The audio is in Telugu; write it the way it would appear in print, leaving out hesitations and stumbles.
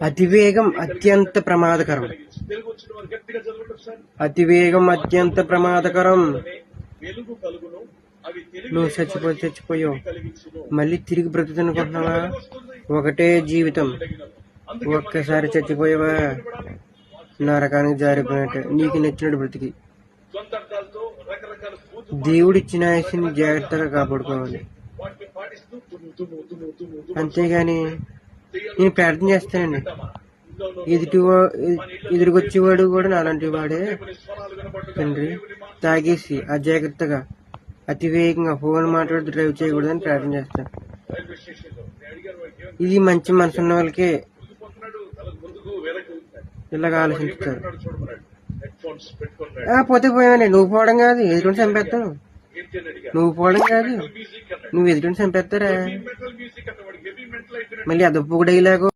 అతివేగం అత్యంత ప్రమాదకరం. అతివేగం అత్యంత ప్రమాదకరం. నువ్వు చచ్చిపోయావు, మళ్ళీ తిరిగి బ్రతుకుతునుకుంటున్నావా? ఒకటే జీవితం, ఒక్కసారి చచ్చిపోయావా నరకానికి జారిపోయినట్టే. నీకు నచ్చినట్టు బ్రతికి దేవుడిచ్చిన ఆయుష్ని జాగ్రత్తగా కాపాడుకోవాలి. అంతేగాని నేను ప్రార్థన చేస్తానండి, ఎదురుకొచ్చేవాడు కూడా నాలాంటి వాడే తండ్రి. తాగేసి అజాగ్రత్తగా అతివేగంగా ఫోన్ మాట్లాడుతూ డ్రైవ్ చేయకూడదని ప్రార్థన చేస్తాను. ఇది మంచి మనసు ఉన్న వాళ్ళకే ఇలాగ ఆలోచిస్తారు. పోతే పోయావండి, నువ్వు పోవడం కాదు, ఎదురుని చంపేస్తావు. నువ్వు పోవడం కాదు, నువ్వు ఎదురుని చంపేస్తారా? మళ్ళీ అదొప్పు డైలాగు